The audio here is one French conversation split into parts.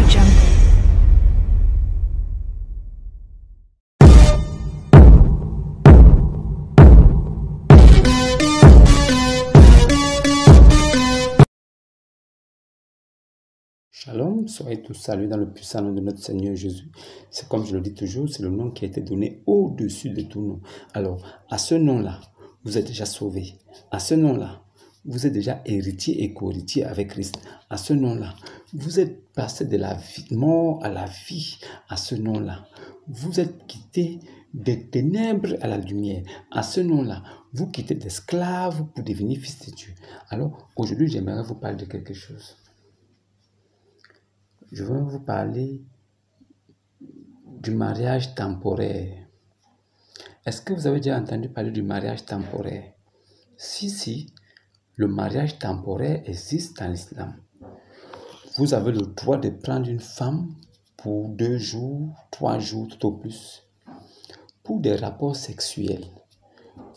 Jungle. Shalom, soyez tous salués dans le puissant nom de notre Seigneur Jésus. C'est comme je le dis toujours, c'est le nom qui a été donné au-dessus de tout nom. Alors, à ce nom-là, vous êtes déjà sauvés. À ce nom-là, vous êtes déjà héritier et co-héritier avec Christ. À ce nom-là, vous êtes passé de la mort à la vie. À ce nom-là, vous êtes quitté des ténèbres à la lumière. À ce nom-là, vous quittez d'esclaves pour devenir fils de Dieu. Alors, aujourd'hui, j'aimerais vous parler de quelque chose. Je vais vous parler du mariage temporaire. Est-ce que vous avez déjà entendu parler du mariage temporaire? Si, le mariage temporaire existe dans l'islam. Vous avez le droit de prendre une femme pour 2 jours, 3 jours tout au plus, pour des rapports sexuels.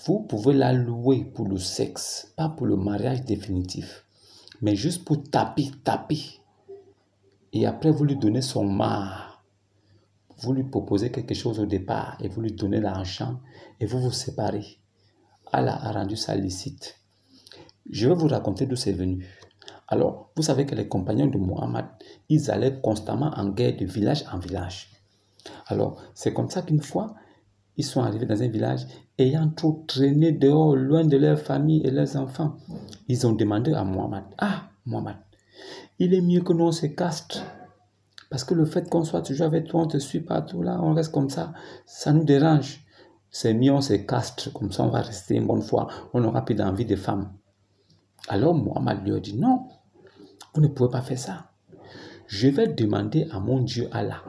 Vous pouvez la louer pour le sexe, pas pour le mariage définitif, mais juste pour taper. Et après, vous lui donnez son marc. Vous lui proposez quelque chose au départ et vous lui donnez l'argent et vous vous séparez. Allah a rendu ça licite. Je vais vous raconter d'où c'est venu. Alors, vous savez que les compagnons de Mohammed, ils allaient constamment en guerre de village en village. Alors, c'est comme ça qu'une fois, ils sont arrivés dans un village ayant trop traîné dehors, loin de leur famille et leurs enfants. Ils ont demandé à Mohammed, « Ah, Mohammed, il est mieux que nous on se castre. Parce que le fait qu'on soit toujours avec toi, on te suit partout là, on reste comme ça, ça nous dérange. C'est mieux on se castre, comme ça on va rester une bonne fois, on n'aura plus d'envie de femmes. » Alors Mohammed lui a dit, « Non, vous ne pouvez pas faire ça. Je vais demander à mon Dieu Allah.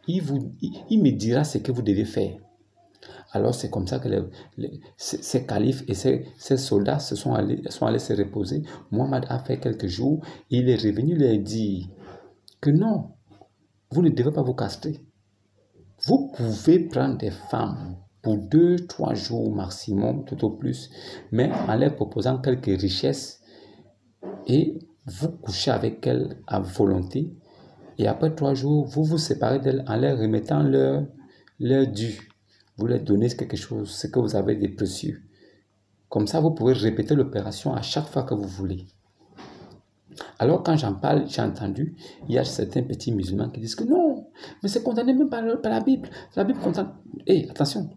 Il me dira ce que vous devez faire. » Alors c'est comme ça que ces califes et ces soldats sont allés se reposer. Mohammed a fait quelques jours, il est revenu leur dire que non, vous ne devez pas vous castrer. Vous pouvez prendre des femmes pour 2-3 jours maximum, tout au plus, mais en leur proposant quelques richesses et vous couchez avec elles à volonté. Et après 3 jours, vous vous séparez d'elles en leur remettant leur dû. Vous leur donnez quelque chose, ce que vous avez de précieux. Comme ça, vous pouvez répéter l'opération à chaque fois que vous voulez. Alors, quand j'en parle, j'ai entendu, il y a certains petits musulmans qui disent que non, mais c'est condamné même par la Bible. La Bible condamne. Hé, attention,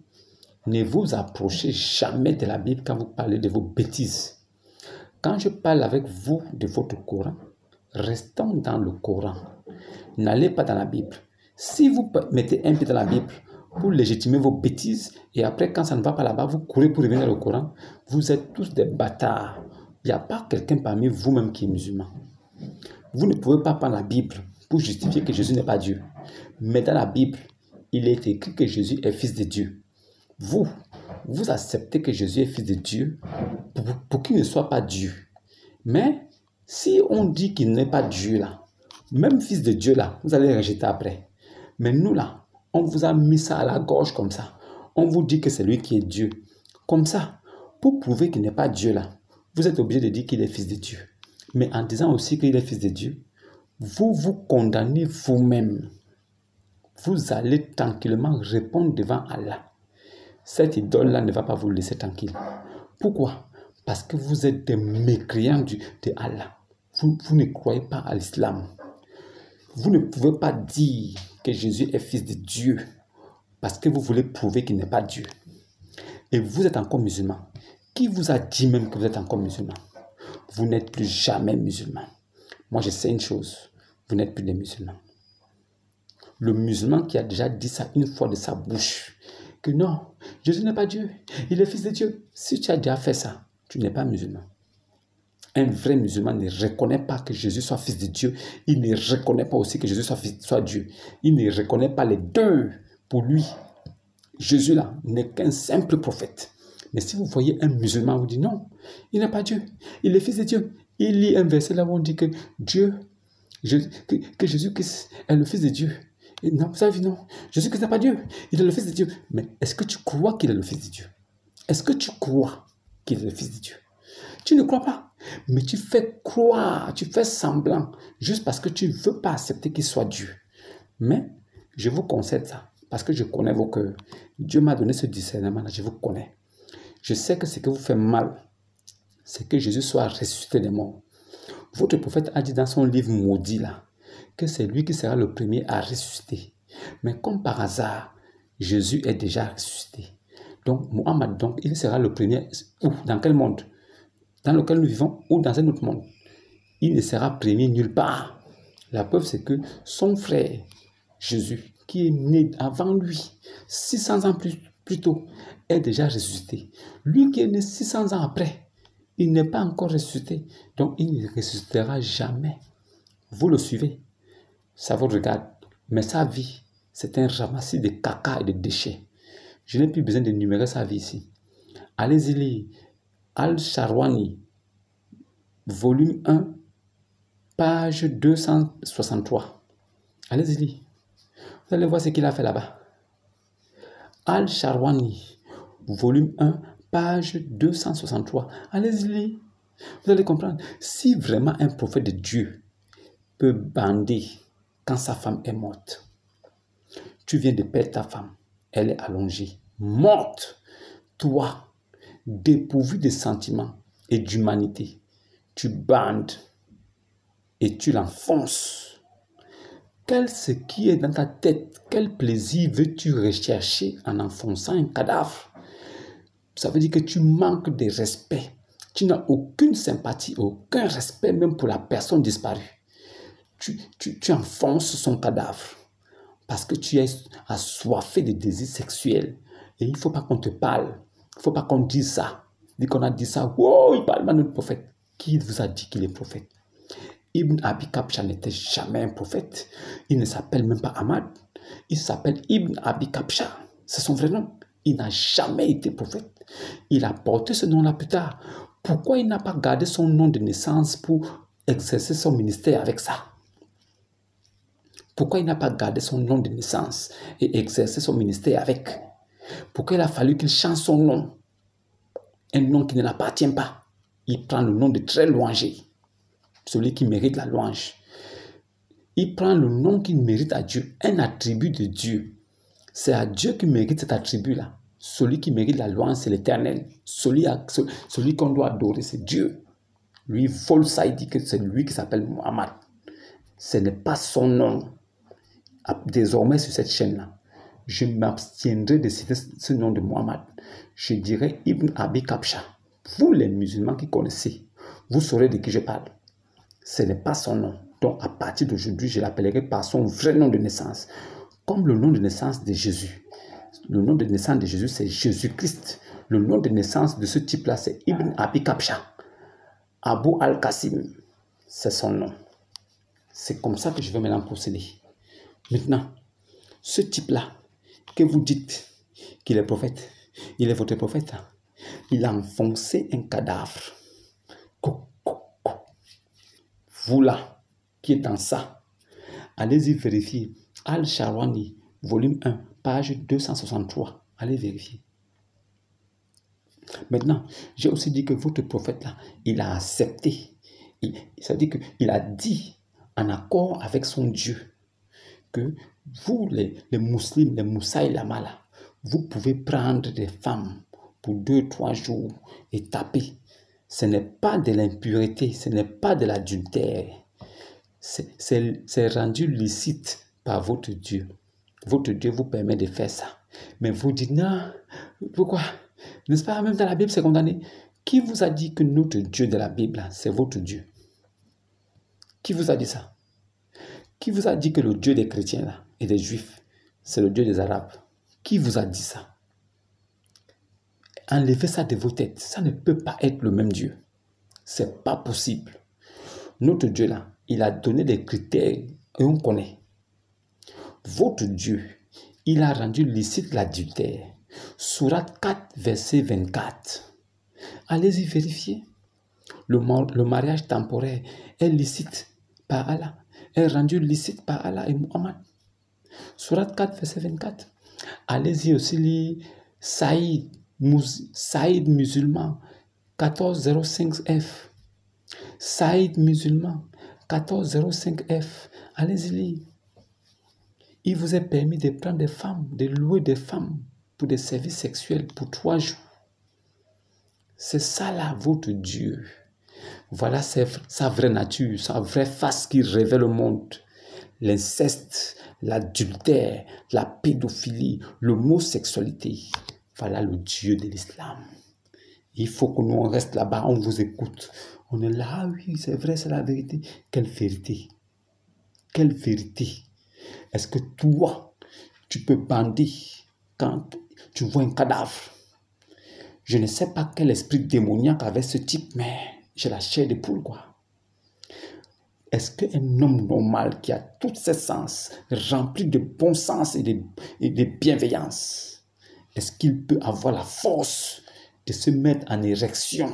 ne vous approchez jamais de la Bible quand vous parlez de vos bêtises. Quand je parle avec vous de votre Coran, restons dans le Coran. N'allez pas dans la Bible. Si vous mettez un pied dans la Bible pour légitimer vos bêtises, et après, quand ça ne va pas là-bas, vous courez pour revenir dans le Coran, vous êtes tous des bâtards. Il n'y a pas quelqu'un parmi vous-même qui est musulman. Vous ne pouvez pas prendre la Bible pour justifier que Jésus n'est pas Dieu. Mais dans la Bible, il est écrit que Jésus est fils de Dieu. Vous acceptez que Jésus est fils de Dieu pour qu'il ne soit pas Dieu. Mais si on dit qu'il n'est pas Dieu là, même fils de Dieu là, vous allez rejeter après. Mais nous là, on vous a mis ça à la gorge comme ça. On vous dit que c'est lui qui est Dieu. Comme ça, pour prouver qu'il n'est pas Dieu là, vous êtes obligé de dire qu'il est fils de Dieu. Mais en disant aussi qu'il est fils de Dieu, vous vous condamnez vous-même. Vous allez tranquillement répondre devant Allah. Cette idole-là ne va pas vous laisser tranquille. Pourquoi? Parce que vous êtes des mécréants de Allah. Vous ne croyez pas à l'islam. Vous ne pouvez pas dire que Jésus est fils de Dieu parce que vous voulez prouver qu'il n'est pas Dieu. Et vous êtes encore musulman. Qui vous a dit même que vous êtes encore musulman? Vous n'êtes plus jamais musulman. Moi, je sais une chose. Vous n'êtes plus des musulmans. Le musulman qui a déjà dit ça une fois de sa bouche, que non, Jésus n'est pas Dieu, il est fils de Dieu. Si tu as déjà fait ça, tu n'es pas musulman. Un vrai musulman ne reconnaît pas que Jésus soit fils de Dieu. Il ne reconnaît pas aussi que Jésus soit Dieu. Il ne reconnaît pas les deux. Pour lui, Jésus là n'est qu'un simple prophète. Mais si vous voyez un musulman, vous dit non, il n'est pas Dieu, il est fils de Dieu. Il lit un verset là où on dit que que Jésus-Christ est le fils de Dieu. Et non, vous savez, non, Jésus-Christ n'est pas Dieu, il est le fils de Dieu. Mais est-ce que tu crois qu'il est le fils de Dieu? Est-ce que tu crois qu'il est le fils de Dieu? Tu ne crois pas. Mais tu fais croire, tu fais semblant, juste parce que tu ne veux pas accepter qu'il soit Dieu. Mais je vous concède ça, parce que je connais vos cœurs. Dieu m'a donné ce discernement-là, je vous connais. Je sais que ce que vous fait mal, c'est que Jésus soit ressuscité des morts. Votre prophète a dit dans son livre maudit là, que c'est lui qui sera le premier à ressusciter. Mais comme par hasard, Jésus est déjà ressuscité. Donc, Mohammed, donc, il sera le premier. Où? Dans quel monde? Dans lequel nous vivons ou dans un autre monde? Il ne sera premier nulle part. La preuve, c'est que son frère, Jésus, qui est né avant lui, 600 ans plus tôt, est déjà ressuscité. Lui qui est né 600 ans après, il n'est pas encore ressuscité. Donc, il ne ressuscitera jamais. Vous le suivez. Ça vous regarde. Mais sa vie, c'est un ramassis de caca et de déchets. Je n'ai plus besoin d'énumérer sa vie ici. Allez-y lire. Al-Sharwani, volume 1, page 263. Allez-y lire. Vous allez voir ce qu'il a fait là-bas. Al-Sharwani, volume 1, page 263. Allez-y lire. Vous allez comprendre. Si vraiment un prophète de Dieu peut bander quand sa femme est morte, tu viens de perdre ta femme, elle est allongée, morte. Toi, dépourvu de sentiments et d'humanité, tu bandes et tu l'enfonces. Quel ce qui est dans ta tête? Quel plaisir veux-tu rechercher en enfonçant un cadavre? Ça veut dire que tu manques de respect. Tu n'as aucune sympathie, aucun respect même pour la personne disparue. Tu enfonces son cadavre parce que tu es assoiffé de désirs sexuels. Et il ne faut pas qu'on te parle. Il ne faut pas qu'on dise ça. Dès qu'on a dit ça, wow, il parle mal de notre prophète. Qui vous a dit qu'il est prophète? Ibn Abi Kabsha n'était jamais un prophète. Il ne s'appelle même pas Ahmad. Il s'appelle Ibn Abi Kabsha. C'est son vrai nom. Il n'a jamais été prophète. Il a porté ce nom-là plus tard. Pourquoi il n'a pas gardé son nom de naissance pour exercer son ministère avec ça? Pourquoi il n'a pas gardé son nom de naissance et exercer son ministère avec? Pourquoi il a fallu qu'il change son nom? Un nom qui ne l'appartient pas. Il prend le nom de très louangé. Celui qui mérite la louange. Il prend le nom qu'il mérite à Dieu. Un attribut de Dieu. C'est à Dieu qui mérite cet attribut-là. Celui qui mérite la louange, c'est l'Éternel. Celui qu'on doit adorer, c'est Dieu. Lui, il vole ça, il dit que c'est lui qui s'appelle Mohammed. Ce n'est pas son nom. Désormais, sur cette chaîne-là, je m'abstiendrai de citer ce nom de Mohammed. Je dirais Ibn Abi Kabsha. Vous, les musulmans qui connaissez, vous saurez de qui je parle. Ce n'est pas son nom. Donc, à partir d'aujourd'hui, je l'appellerai par son vrai nom de naissance. Comme le nom de naissance de Jésus. Le nom de naissance de Jésus, c'est Jésus-Christ. Le nom de naissance de ce type-là, c'est Ibn Abi Kabsha. Abu al-Qasim, c'est son nom. C'est comme ça que je vais maintenant procéder. Maintenant, ce type-là, que vous dites qu'il est prophète, il est votre prophète, il a enfoncé un cadavre. Vous là, qui êtes dans ça, allez-y vérifier. Al-Sharwani, volume 1, page 263. Allez vérifier. Maintenant, j'ai aussi dit que votre prophète là, il a accepté. Ça veut dire qu'il a dit, en accord avec son Dieu, que vous, les musulmans, les moussaï lama là, vous pouvez prendre des femmes pour 2-3 jours et taper. Ce n'est pas de l'impureté, ce n'est pas de l'adultère. C'est rendu licite par votre Dieu. Votre Dieu vous permet de faire ça. Mais vous dites non, pourquoi? N'est-ce pas, même dans la Bible, c'est condamné. Qui vous a dit que notre Dieu de la Bible, c'est votre Dieu? Qui vous a dit ça? Qui vous a dit que le Dieu des chrétiens là, et des juifs, c'est le Dieu des arabes? Qui vous a dit ça? Enlevez ça de vos têtes. Ça ne peut pas être le même Dieu. C'est pas possible. Notre Dieu là, il a donné des critères et on connaît. Votre Dieu, il a rendu licite l'adultère. Sourate 4, verset 24. Allez-y vérifier. Le mariage temporaire est licite par Allah. Est rendu licite par Allah et Muhammad. Sourate 4, verset 24. Allez-y aussi lire Saïd musulman 1405F. Saïd musulman, 1405F. Allez-y lire. Il vous est permis de prendre des femmes, de louer des femmes pour des services sexuels pour 3 jours. C'est ça là, votre Dieu. Voilà sa vraie nature, sa vraie face qui révèle au monde. L'inceste, l'adultère, la pédophilie, l'homosexualité. Voilà le Dieu de l'islam. Il faut que nous on reste là-bas, on vous écoute. On est là, ah oui, c'est vrai, c'est la vérité. Quelle vérité? Quelle vérité? Est-ce que toi, tu peux bander quand tu vois un cadavre? Je ne sais pas quel esprit démoniaque avait ce type, mais j'ai la chair de poule, quoi. Est-ce qu'un homme normal qui a tous ses sens, rempli de bon sens et de bienveillance, est-ce qu'il peut avoir la force de se mettre en érection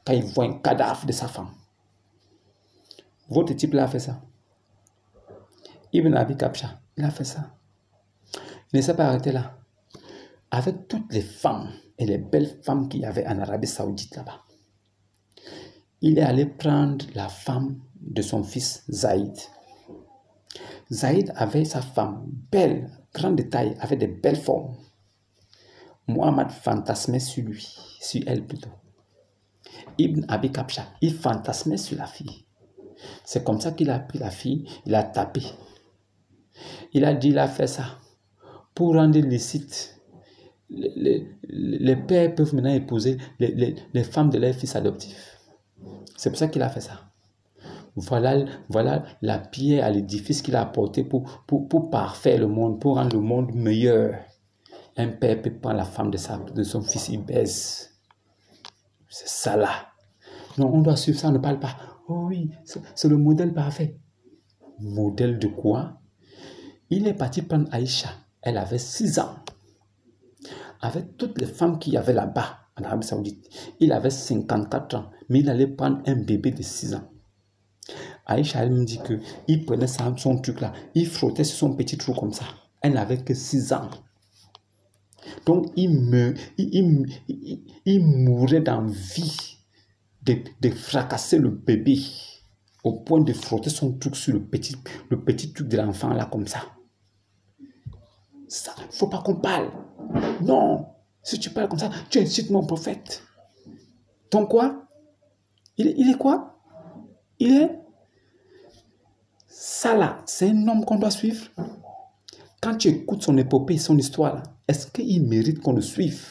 quand il voit un cadavre de sa femme? Votre type là a fait ça. Ibn Abi Kabsha, il a fait ça. Il ne s'est pas arrêté là. Avec toutes les femmes et les belles femmes qu'il y avait en Arabie Saoudite là-bas, il est allé prendre la femme de son fils Zaïd. Zaïd avait sa femme, belle, grande de taille, avec de belles formes. Mohammed fantasmait sur lui, sur elle plutôt. Ibn Abi Kabsha, il fantasmait sur la fille. C'est comme ça qu'il a pris la fille, il a tapé. Il a dit, il a fait ça pour rendre licite. Les pères peuvent maintenant épouser les femmes de leurs fils adoptifs. C'est pour ça qu'il a fait ça. Voilà la pierre à l'édifice qu'il a apporté pour parfaire le monde, pour rendre le monde meilleur. Un père peut prendre la femme de son fils, il baise. C'est ça là. Non, on doit suivre ça, on ne parle pas. Oh oui, c'est le modèle parfait. Modèle de quoi? Il est parti prendre Aïcha. Elle avait 6 ans. Avec toutes les femmes qu'il y avait là-bas, en Arabie Saoudite, il avait 54 ans, mais il allait prendre un bébé de 6 ans. Aïcha, elle me dit qu'il prenait son truc là, il frottait sur son petit trou comme ça. Elle n'avait que 6 ans. Donc, il mourait d'envie de fracasser le bébé au point de frotter son truc sur le petit truc de l'enfant là comme ça. Ça, il ne faut pas qu'on parle. Non, si tu parles comme ça, tu incites mon prophète. Donc quoi? Il est quoi? Il est ça là, c'est un homme qu'on doit suivre. Quand tu écoutes son épopée, son histoire là, est-ce qu'il mérite qu'on le suive?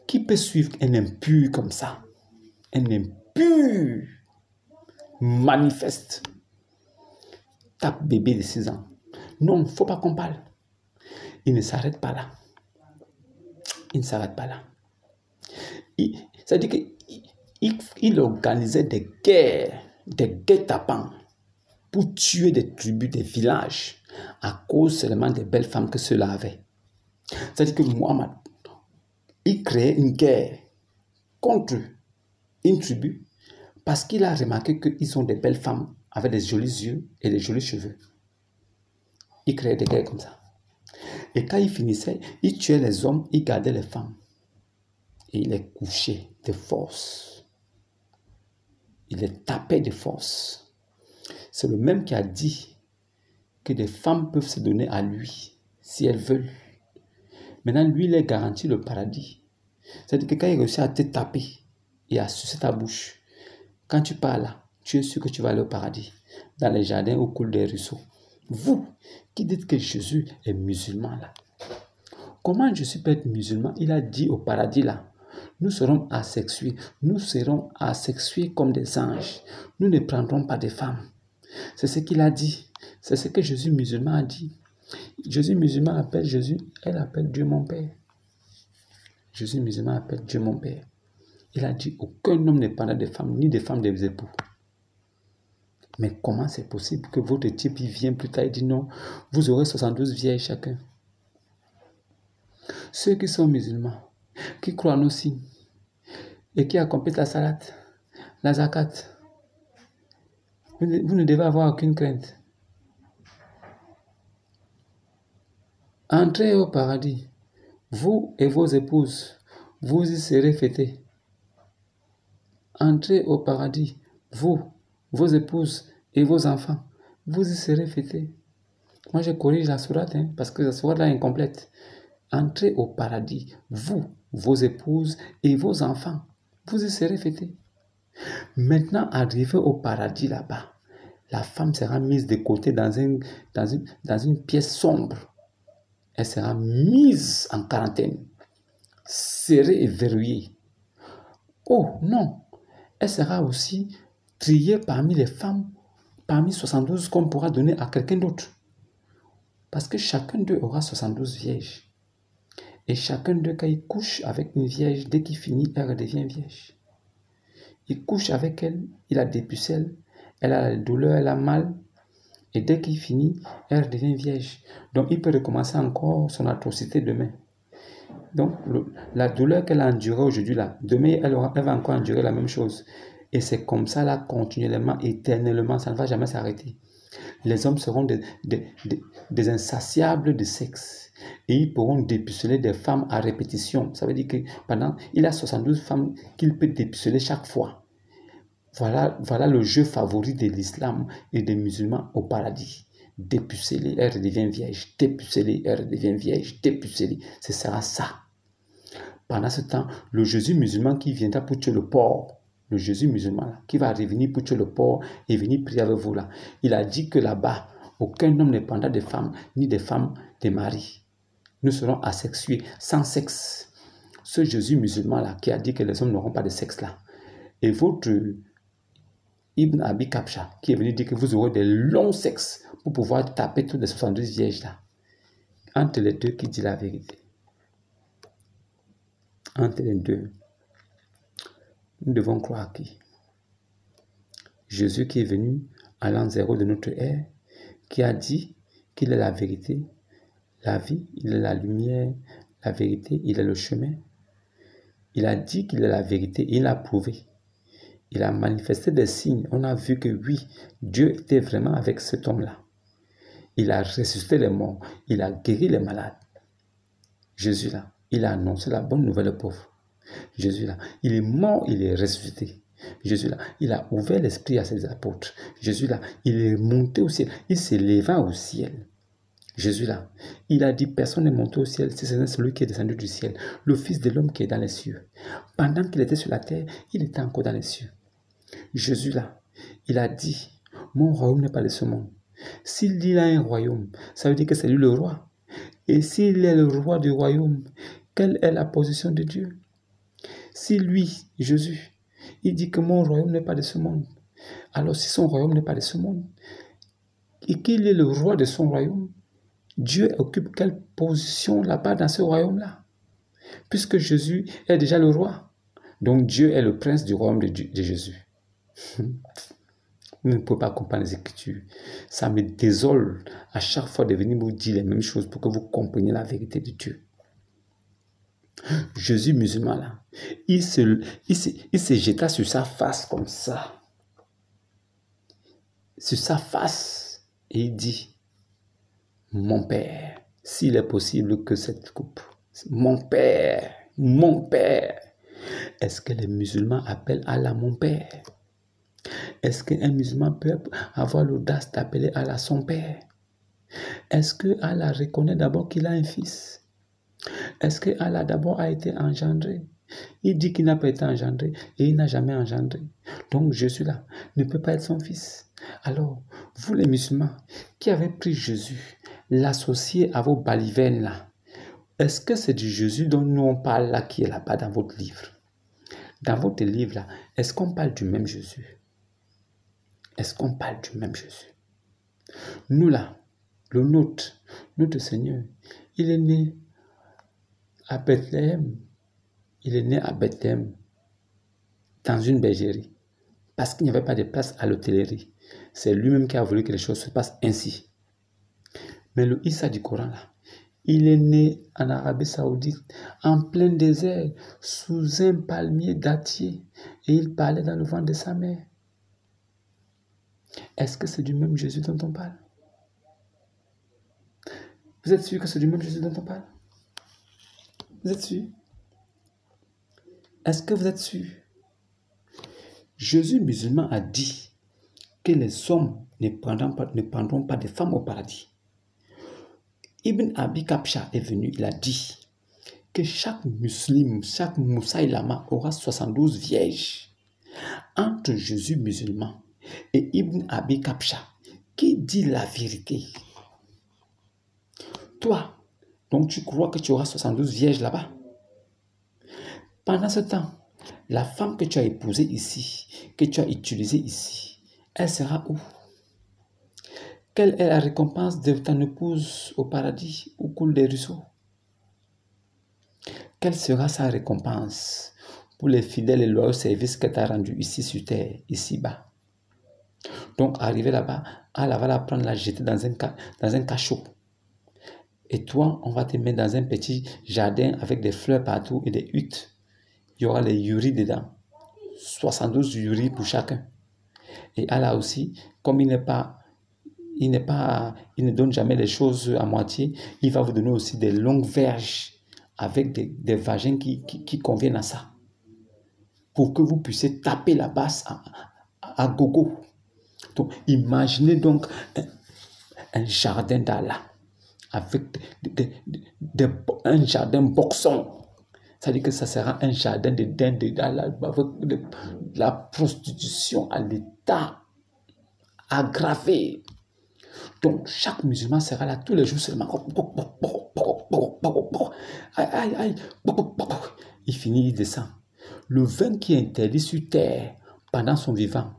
Qui peut suivre un impur comme ça? Un impur manifeste. Tape bébé de 6 ans. Non, il ne faut pas qu'on parle. Il ne s'arrête pas là. Il ne s'arrête pas là. C'est-à-dire qu'il organisait des guet-apens pour tuer des tribus, des villages, à cause seulement des belles femmes que ceux-là avaient. C'est-à-dire que Mohammed, il créait une guerre contre une tribu parce qu'il a remarqué qu'ils ont des belles femmes avec des jolis yeux et des jolis cheveux. Il créait des guerres comme ça. Et quand il finissait, il tuait les hommes, il gardait les femmes. Et il les couchait de force. Il les tapait de force. C'est le même qui a dit que des femmes peuvent se donner à lui si elles veulent. Maintenant, lui, il les garantit le paradis. C'est-à-dire que quand il réussit à te taper et à sucer ta bouche, quand tu parles là, tu es sûr que tu vas aller au paradis, dans les jardins où coulent des ruisseaux. Vous qui dites que Jésus est musulman là, comment Jésus peut être musulman? Il a dit au paradis là, nous serons asexués, comme des anges, nous ne prendrons pas de femmes. C'est ce qu'il a dit, c'est ce que Jésus musulman a dit. Jésus musulman appelle Jésus, elle appelle Dieu mon Père. Jésus musulman appelle Dieu mon Père. Il a dit, aucun homme ne prendra de femmes, ni de femmes des époux. Mais comment c'est possible que votre type il vient plus tard et dit non, vous aurez 72 vieilles chacun. Ceux qui sont musulmans, qui croient en nos signes, et qui accomplissent la salat, la zakat, vous ne devez avoir aucune crainte. Entrez au paradis, vous et vos épouses, vous y serez fêtés. entrez au paradis, vous, vos épouses et vos enfants, vous y serez fêtés. Moi, je corrige la sourate, parce que la sourate là est incomplète. Entrez au paradis, vous, vos épouses et vos enfants, vous y serez fêtés. Maintenant, arrivé au paradis là-bas, la femme sera mise de côté dans une pièce sombre. Elle sera mise en quarantaine, serrée et verrouillée. Oh non, elle sera aussi triée parmi les femmes, parmi 72 qu'on pourra donner à quelqu'un d'autre. Parce que chacun d'eux aura 72 vierges. Et chacun d'eux, quand il couche avec une vierge, dès qu'il finit, elle redevient vierge. Il couche avec elle, il a des pucelles, elle a la douleur, elle a mal. Et dès qu'il finit, elle devient vierge. Donc il peut recommencer encore son atrocité demain. Donc la douleur qu'elle a endurée aujourd'hui, là, demain, elle va encore endurer la même chose. Et c'est comme ça, là, continuellement, éternellement, ça ne va jamais s'arrêter. Les hommes seront des insatiables de sexe. Et ils pourront dépuceler des femmes à répétition. Ça veut dire que il a 72 femmes qu'il peut dépuceler chaque fois. Voilà le jeu favori de l'islam et des musulmans au paradis. Dépuceler, elle redevient vierge. Dépuceler, elle redevient vierge. Dépuceler, ce sera ça. Pendant ce temps, le Jésus musulman qui viendra pour tuer le porc, le Jésus musulman là, qui va revenir pour tuer le porc et venir prier avec vous là, il a dit que là-bas, aucun homme ne prendra des femmes, ni des femmes des maris. Nous serons asexués, sans sexe. Ce Jésus musulman là, qui a dit que les hommes n'auront pas de sexe là. Et votre Ibn Abi Kabsha, qui est venu dire que vous aurez des longs sexes pour pouvoir taper toutes les 72 vierges là. Entre les deux, qui dit la vérité? Entre les deux, nous devons croire qui? Jésus qui est venu à l'an zéro de notre ère, qui a dit qu'il est la vérité, la vie, il est la lumière, la vérité, il est le chemin. Il a dit qu'il est la vérité et il l'a prouvé. Il a manifesté des signes. On a vu que oui, Dieu était vraiment avec cet homme-là. Il a ressuscité les morts. Il a guéri les malades. Jésus là, il a annoncé la bonne nouvelle aux pauvres. Jésus là, il est mort, il est ressuscité. Jésus là, il a ouvert l'esprit à ses apôtres. Jésus là, il est monté au ciel. Il s'éleva au ciel. Jésus là, il a dit personne n'est monté au ciel, si ce n'est celui qui est descendu du ciel, le Fils de l'homme qui est dans les cieux. Pendant qu'il était sur la terre, il était encore dans les cieux. Jésus là, il a dit, mon royaume n'est pas de ce monde. S'il dit a un royaume, ça veut dire que c'est lui le roi. Et s'il est le roi du royaume, quelle est la position de Dieu? Si lui, Jésus, il dit que mon royaume n'est pas de ce monde, alors si son royaume n'est pas de ce monde, et qu'il est le roi de son royaume, Dieu occupe quelle position là-bas dans ce royaume-là? Puisque Jésus est déjà le roi. Donc Dieu est le prince du royaume de Jésus. Vous ne pouvez pas comprendre les Écritures. Ça me désole à chaque fois de venir vous dire les mêmes choses pour que vous compreniez la vérité de Dieu. Jésus musulman là, il se jeta sur sa face comme ça. Sur sa face. Et il dit, mon Père, s'il est possible que cette coupe, mon Père, est-ce que les musulmans appellent Allah mon Père? Est-ce qu'un musulman peut avoir l'audace d'appeler Allah son Père? Est-ce que Allah reconnaît d'abord qu'il a un fils? Est-ce que Allah d'abord a été engendré? Il dit qu'il n'a pas été engendré et il n'a jamais engendré. Donc Jésus là ne peut pas être son fils. Alors, vous les musulmans qui avez pris Jésus, l'associer à vos balivernes là, est-ce que c'est du Jésus dont nous on parle là qui est là-bas dans votre livre? Dans votre livre là, est-ce qu'on parle du même Jésus? Est-ce qu'on parle du même Jésus? Nous là, le nôtre, notre Seigneur, il est né à Bethléem. Il est né à Bethléem, dans une bergerie, parce qu'il n'y avait pas de place à l'hôtellerie. C'est lui-même qui a voulu que les choses se passent ainsi. Mais le Issa du Coran là, il est né en Arabie Saoudite, en plein désert, sous un palmier dattier, et il parlait dans le ventre de sa mère. Est-ce que c'est du même Jésus dont on parle? Vous êtes sûr que c'est du même Jésus dont on parle? Vous êtes sûr? Est-ce que vous êtes sûr? Jésus musulman a dit que les hommes ne prendront pas de femmes au paradis. Ibn Abi Kabsha est venu, il a dit que chaque musulman, chaque Moussaïlama aura 72 vierges. Entre Jésus musulman et Ibn Abi Kabsha, qui dit la vérité? Toi, donc tu crois que tu auras 72 vierges là-bas? Pendant ce temps, la femme que tu as épousée ici, que tu as utilisée ici, elle sera où? Quelle est la récompense de ton épouse au paradis où coulent les ruisseaux? Quelle sera sa récompense pour les fidèles et loyaux services que tu as rendus ici sur terre, ici-bas? Donc, arrivé là-bas, Allah va la prendre, la jeter dans un cachot. Et toi, on va te mettre dans un petit jardin avec des fleurs partout et des huttes. Il y aura les yuris dedans. 72 yuris pour chacun. Et Allah aussi, comme il ne donne jamais les choses à moitié, il va vous donner aussi des longues verges avec des vagins qui conviennent à ça. Pour que vous puissiez taper la basse à gogo. Donc, imaginez donc un jardin d'Allah avec un jardin boxon. C'est-à-dire que ça sera un jardin d'Allah avec de la prostitution à l'état aggravé. Donc, chaque musulman sera là tous les jours seulement. Il finit, il descend. Le vin qui est interdit sur terre pendant son vivant,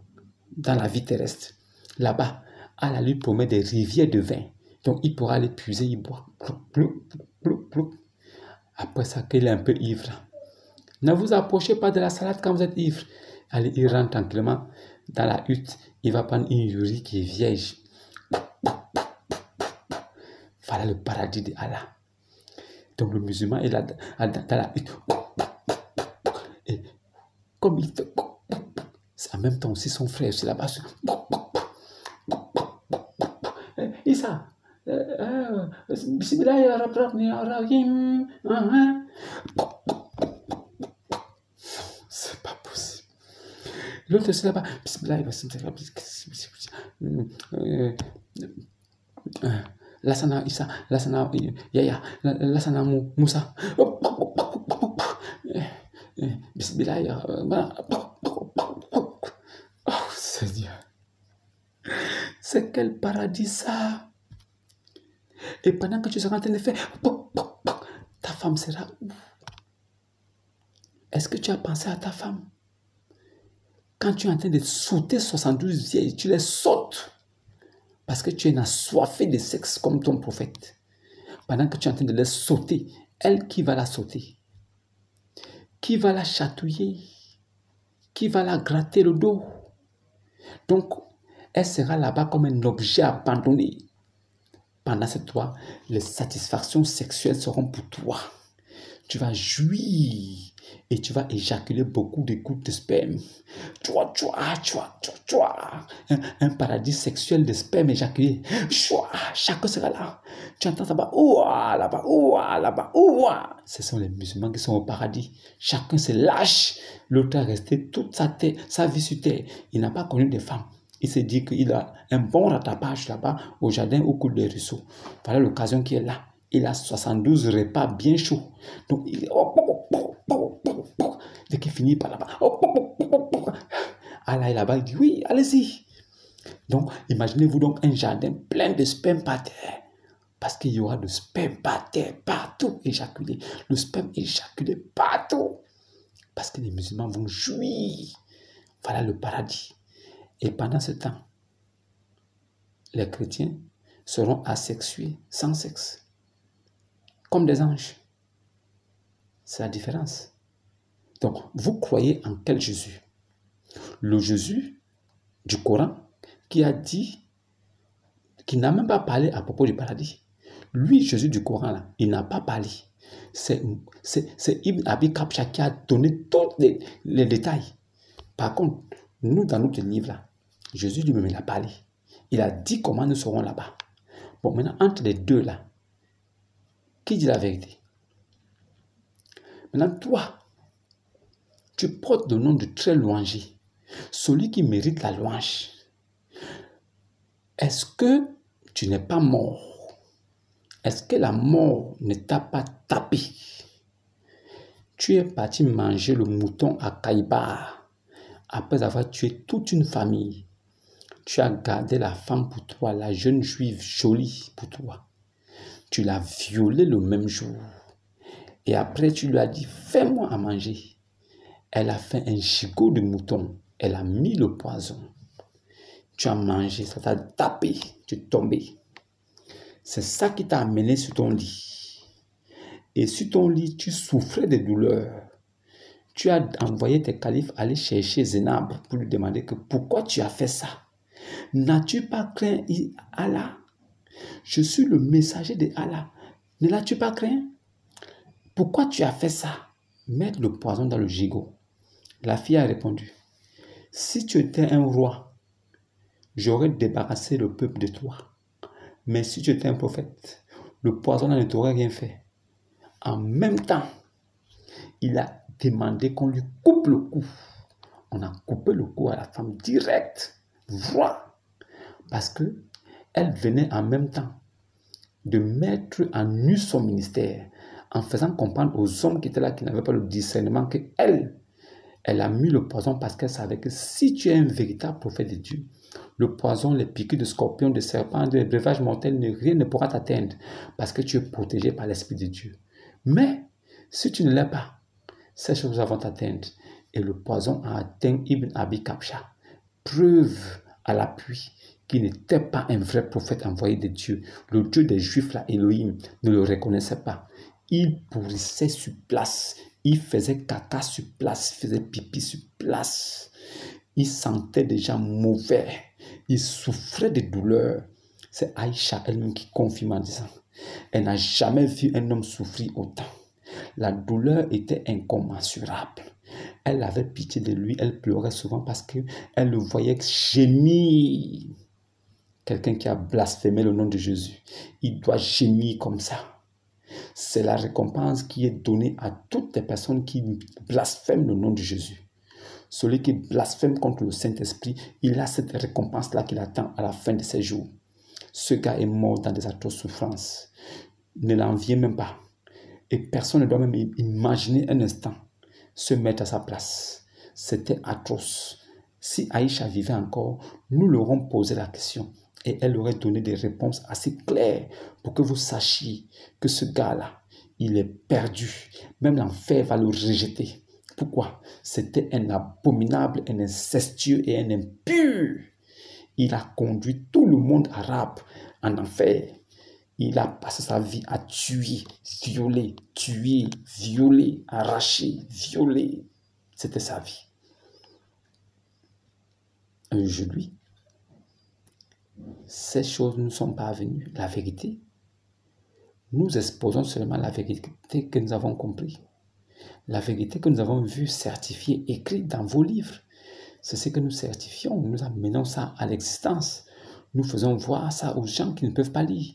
dans la vie terrestre, là-bas, Allah lui promet des rivières de vin. Donc, il pourra aller puiser, il boit. Après ça, qu'il est un peu ivre. Ne vous approchez pas de la salade quand vous êtes ivre. Allez, il rentre tranquillement dans la hutte. Il va prendre une yurie qui est vierge. Voilà le paradis de Allah. Donc le musulman est là dans la hutte. Et comme il fait, en même temps aussi son frère c'est là-bas. Isa, Bismillahirrahmanirrahim. C'est pas possible. L'autre c'est là-bas. Bismillahirrahmanirrahim. Lassana Isa, Lassana Yaya, Lassana Moussa. Bismillah. Oh Seigneur. C'est quel paradis ça? Et pendant que tu seras en train de faire, ta femme sera où? Est-ce que tu as pensé à ta femme? Quand tu es en train de sauter 72 vieilles, tu les sautes. Parce que tu es assoiffé de sexe comme ton prophète. Pendant que tu es en train de les sauter, elle qui va la sauter? Qui va la chatouiller? Qui va la gratter le dos? Donc, elle sera là-bas comme un objet abandonné. Pendant cette fois, les satisfactions sexuelles seront pour toi. Tu vas jouir et tu vas éjaculer beaucoup de gouttes de sperme. Un paradis sexuel de sperme éjaculé. Chacun sera là. Tu entends là-bas, ouah, là-bas, ouah, là-bas, ouah. Ce sont les musulmans qui sont au paradis. Chacun se lâche. L'autre est resté toute sa vie sur terre. Il n'a pas connu de femme. Il se dit qu'il a un bon rattrapage là-bas au jardin où coulent les ruisseaux. Voilà l'occasion qui est là. Il a 72 repas bien chauds. Donc, dès qu'il finit par là-bas, Allah est là-bas, il dit oui, allez-y. Donc, imaginez-vous donc un jardin plein de sperme par terre. Parce qu'il y aura de sperme par terre, partout éjaculé. Le sperme éjaculé partout. Parce que les musulmans vont jouir. Voilà le paradis. Et pendant ce temps, les chrétiens seront asexués, sans sexe, comme des anges. C'est la différence. Donc, vous croyez en quel Jésus? Le Jésus du Coran qui a dit, qui n'a même pas parlé à propos du paradis. Lui, Jésus du Coran, là, il n'a pas parlé. C'est Ibn Abi Kabsha qui a donné tous les détails. Par contre, nous, dans notre livre, là, Jésus lui-même, il a parlé. Il a dit comment nous serons là-bas. Bon, maintenant, entre les deux, là, qui dit la vérité? Maintenant, toi, tu portes le nom de très louangé. celui qui mérite la louange. Est-ce que tu n'es pas mort? Est-ce que la mort ne t'a pas tapé? Tu es parti manger le mouton à Caïbar après avoir tué toute une famille. Tu as gardé la femme pour toi, la jeune juive jolie pour toi. Tu l'as violée le même jour. Et après, tu lui as dit, fais-moi à manger. Elle a fait un gigot de mouton. Elle a mis le poison. Tu as mangé, ça t'a tapé, tu es tombé. C'est ça qui t'a amené sur ton lit. Et sur ton lit, tu souffrais de douleurs. Tu as envoyé tes califes aller chercher Zénab pour lui demander que pourquoi tu as fait ça. N'as-tu pas craint Allah? Je suis le messager de Allah. Ne l'as-tu pas craint? Pourquoi tu as fait ça? Mettre le poison dans le gigot. La fille a répondu, si tu étais un roi, j'aurais débarrassé le peuple de toi. Mais si tu étais un prophète, le poison ne t'aurait rien fait. En même temps, il a demandé qu'on lui coupe le cou. On a coupé le cou à la femme direct. Voilà. Parce que elle venait en même temps de mettre en nu son ministère en faisant comprendre aux hommes qui étaient là, qui n'avaient pas le discernement, qu'elle, elle a mis le poison parce qu'elle savait que si tu es un véritable prophète de Dieu, le poison, les piqûres de scorpions, de serpents, de breuvages mortels, rien ne pourra t'atteindre parce que tu es protégé par l'Esprit de Dieu. Mais si tu ne l'es pas, ces choses vont t'atteindre. Et le poison a atteint Ibn Abi Kabsha. Preuve à l'appui qu'il n'était pas un vrai prophète envoyé de Dieu. Le Dieu des Juifs, là, Elohim, ne le reconnaissait pas. Il pourrissait sur place. Il faisait caca sur place. Il faisait pipi sur place. Il sentait déjà mauvais. Il souffrait de douleur. C'est Aïcha elle-même qui confirme en disant, elle n'a jamais vu un homme souffrir autant. La douleur était incommensurable. Elle avait pitié de lui, elle pleurait souvent parce qu'elle le voyait gémir. Quelqu'un qui a blasphémé le nom de Jésus, il doit gémir comme ça. C'est la récompense qui est donnée à toutes les personnes qui blasphèment le nom de Jésus. Celui qui blasphème contre le Saint-Esprit, il a cette récompense-là qu'il attend à la fin de ses jours. Ce gars est mort dans des atroces souffrances. Ne l'enviez même pas. Et personne ne doit même imaginer un instant se mettre à sa place. C'était atroce. Si Aïcha vivait encore, nous lui aurions posé la question et elle aurait donné des réponses assez claires pour que vous sachiez que ce gars-là, il est perdu. Même l'enfer va le rejeter. Pourquoi? C'était un abominable, un incestueux et un impur. Il a conduit tout le monde arabe en enfer. Il a passé sa vie à tuer, violer, arracher, violer. C'était sa vie. Aujourd'hui, ces choses ne sont pas venues. La vérité, nous exposons seulement la vérité que nous avons compris. La vérité que nous avons vue, certifiée, écrite dans vos livres. C'est ce que nous certifions. Nous amenons ça à l'existence. Nous faisons voir ça aux gens qui ne peuvent pas lire.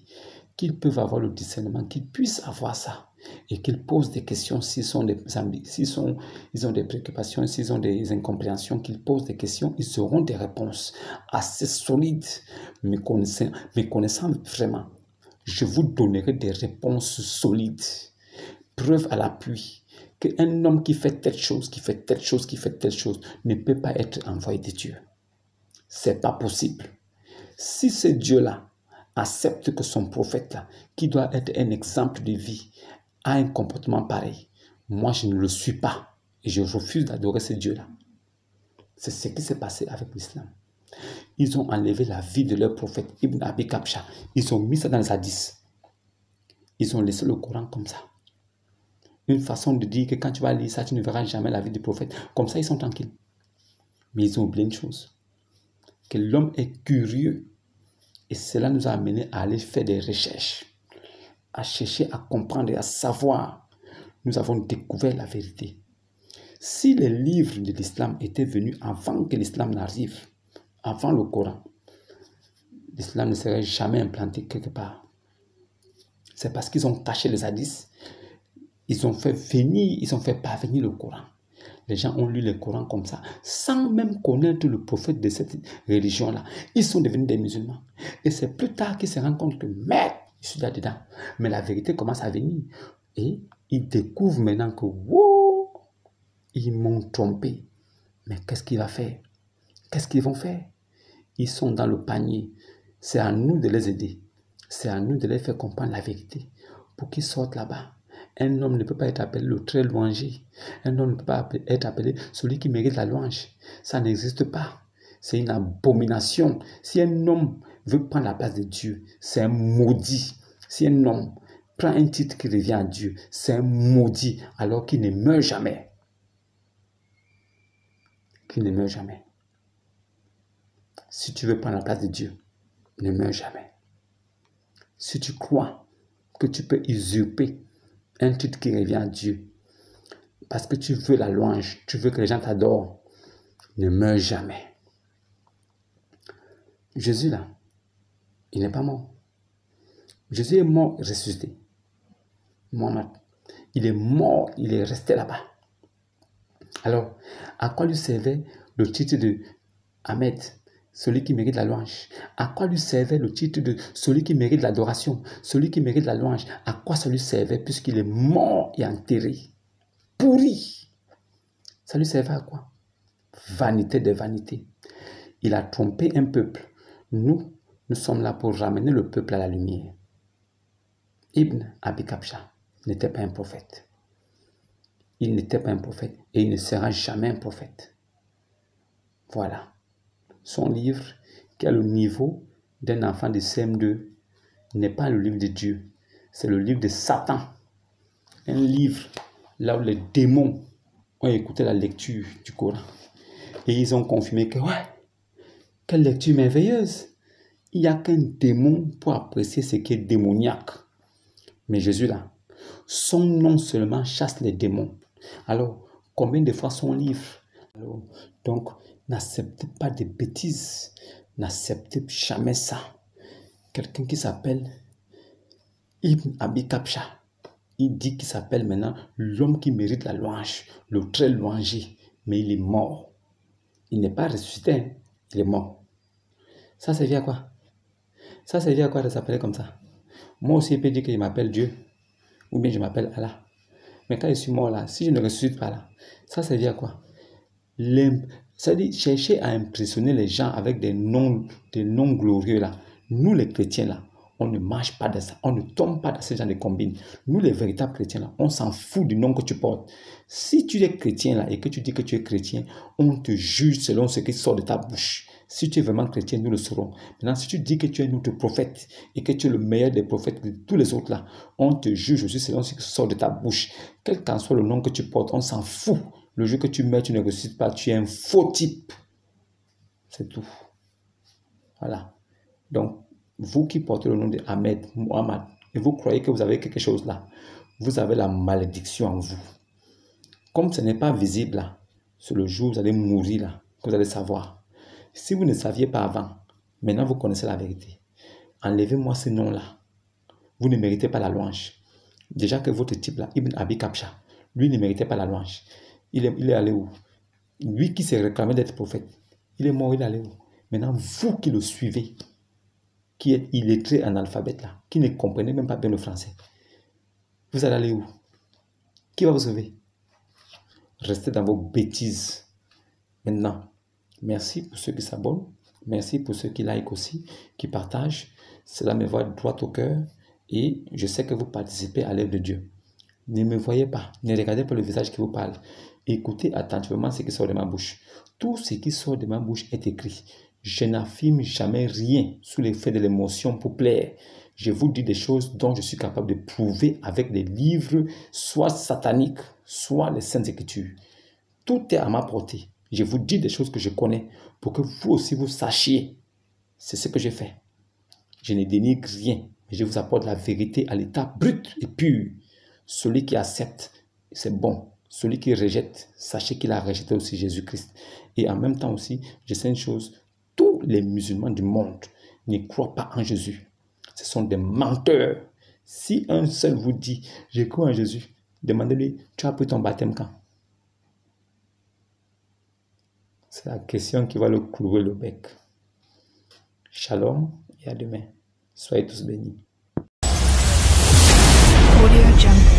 Qu'ils peuvent avoir le discernement, qu'ils puissent avoir ça et qu'ils posent des questions s'ils ont des préoccupations, s'ils ont des incompréhensions, qu'ils posent des questions, ils auront des réponses assez solides. Me connaissant vraiment, je vous donnerai des réponses solides, preuve à l'appui qu'un homme qui fait telle chose, qui fait telle chose, qui fait telle chose, ne peut pas être envoyé de Dieu. C'est pas possible. Si ce Dieu-là accepte que son prophète-là, qui doit être un exemple de vie, a un comportement pareil, moi je ne le suis pas et je refuse d'adorer ce Dieu-là. C'est ce qui s'est passé avec l'islam. Ils ont enlevé la vie de leur prophète Ibn Abi Kabsha. Ils ont mis ça dans les hadiths. Ils ont laissé le Coran comme ça. Une façon de dire que quand tu vas lire ça, tu ne verras jamais la vie du prophète. Comme ça, ils sont tranquilles. Mais ils ont oublié une chose. Que l'homme est curieux. Et cela nous a amené à aller faire des recherches. À chercher, à comprendre et à savoir. Nous avons découvert la vérité. Si les livres de l'islam étaient venus avant que l'islam n'arrive, avant le Coran, l'islam ne serait jamais implanté quelque part. C'est parce qu'ils ont caché les hadiths. Ils ont fait parvenir le Coran. Les gens ont lu le Coran comme ça, sans même connaître le prophète de cette religion-là. Ils sont devenus des musulmans. Et c'est plus tard qu'ils se rendent compte que, merde, je suis là-dedans. Mais la vérité commence à venir. Et ils découvrent maintenant que, wow, ils m'ont trompé. Mais qu'est-ce qu'il va faire? Qu'est-ce qu'ils vont faire? Ils sont dans le panier. C'est à nous de les aider. C'est à nous de les faire comprendre la vérité pour qu'ils sortent là-bas. Un homme ne peut pas être appelé le très louangé. Un homme ne peut pas être appelé celui qui mérite la louange. Ça n'existe pas. C'est une abomination. Si un homme veut prendre la place de Dieu, c'est un maudit. Si un homme prend un titre qui revient à Dieu, c'est un maudit alors qu'il ne meurt jamais. Qu'il ne meurt jamais. Si tu veux prendre la place de Dieu, ne meurs jamais. Si tu crois que tu peux usurper un titre qui revient à Dieu, parce que tu veux la louange, tu veux que les gens t'adorent, ne meurs jamais. Jésus là, il n'est pas mort. Jésus est mort, ressuscité. Mohammed, il est mort, il est resté là-bas. Alors, à quoi lui servait le titre de Ahmed, celui qui mérite la louange? À quoi lui servait le titre de celui qui mérite l'adoration, celui qui mérite la louange? À quoi ça lui servait puisqu'il est mort et enterré, pourri? Ça lui servait à quoi? Vanité de vanité. Il a trompé un peuple. Nous sommes là pour ramener le peuple à la lumière. Ibn Abi Kabsha n'était pas un prophète. Il n'était pas un prophète et il ne sera jamais un prophète. Voilà. Son livre, qui a le niveau d'un enfant de CM2, n'est pas le livre de Dieu. C'est le livre de Satan. Un livre là où les démons ont écouté la lecture du Coran. Et ils ont confirmé que, ouais, quelle lecture merveilleuse. Il n'y a qu'un démon pour apprécier ce qui est démoniaque. Mais Jésus là, son nom seulement chasse les démons. Alors, combien de fois son livre? Alors, donc, n'acceptez pas de bêtises. N'acceptez jamais ça. Quelqu'un qui s'appelle Ibn Abi Kabsha, il dit qu'il s'appelle maintenant l'homme qui mérite la louange, le très louangé, mais il est mort. Il n'est pas ressuscité, hein? Il est mort. Ça servit à quoi? Ça servit à quoi de s'appeler comme ça? Moi aussi, je peux dire que je m'appelle Dieu, ou bien je m'appelle Allah. Mais quand je suis mort là, si je ne ressuscite pas là, ça servit à quoi? C'est-à-dire chercher à impressionner les gens avec des noms glorieux là. Nous les chrétiens là, on ne marche pas de ça, on ne tombe pas dans ce genre de combines. Nous les véritables chrétiens là, on s'en fout du nom que tu portes. Si tu es chrétien là et que tu dis que tu es chrétien, on te juge selon ce qui sort de ta bouche. Si tu es vraiment chrétien, nous le saurons. Maintenant, si tu dis que tu es notre prophète et que tu es le meilleur des prophètes de tous les autres là, on te juge aussi selon ce qui sort de ta bouche. Quel qu'en soit le nom que tu portes, on s'en fout. Le jour que tu meurs, tu ne ressuscites pas, tu es un faux type. C'est tout. Voilà. Donc, vous qui portez le nom de Ahmed, Mohammed, et vous croyez que vous avez quelque chose là, vous avez la malédiction en vous. Comme ce n'est pas visible là, c'est le jour où vous allez mourir là, que vous allez savoir. Si vous ne saviez pas avant, maintenant vous connaissez la vérité. Enlevez-moi ce nom-là. Vous ne méritez pas la louange. Déjà que votre type là, Ibn Abi Kabsha, lui ne méritait pas la louange. Il est allé où? Lui qui s'est réclamé d'être prophète, il est mort, il est allé où? Maintenant, vous qui le suivez, qui êtes illettré en alphabet là, qui ne comprenez même pas bien le français, vous allez aller où? Qui va vous sauver? Restez dans vos bêtises. Maintenant, merci pour ceux qui s'abonnent, merci pour ceux qui like aussi, qui partagent. Cela me va droit au cœur et je sais que vous participez à l'œuvre de Dieu. Ne me voyez pas, ne regardez pas le visage qui vous parle. Écoutez attentivement ce qui sort de ma bouche. Tout ce qui sort de ma bouche est écrit. Je n'affirme jamais rien sous l'effet de l'émotion pour plaire. Je vous dis des choses dont je suis capable de prouver avec des livres, soit sataniques, soit les Saintes Écritures. Tout est à ma portée. Je vous dis des choses que je connais pour que vous aussi vous sachiez. C'est ce que je fais. Je ne dénigre rien, mais je vous apporte la vérité à l'état brut et pur. Celui qui accepte, c'est bon. Celui qui rejette, sachez qu'il a rejeté aussi Jésus-Christ. Et en même temps aussi, je sais une chose, tous les musulmans du monde ne croient pas en Jésus. Ce sont des menteurs. Si un seul vous dit, je crois en Jésus, demandez-lui, tu as pris ton baptême quand? C'est la question qui va le clouer le bec. Shalom et à demain. Soyez tous bénis. Audio Jungle.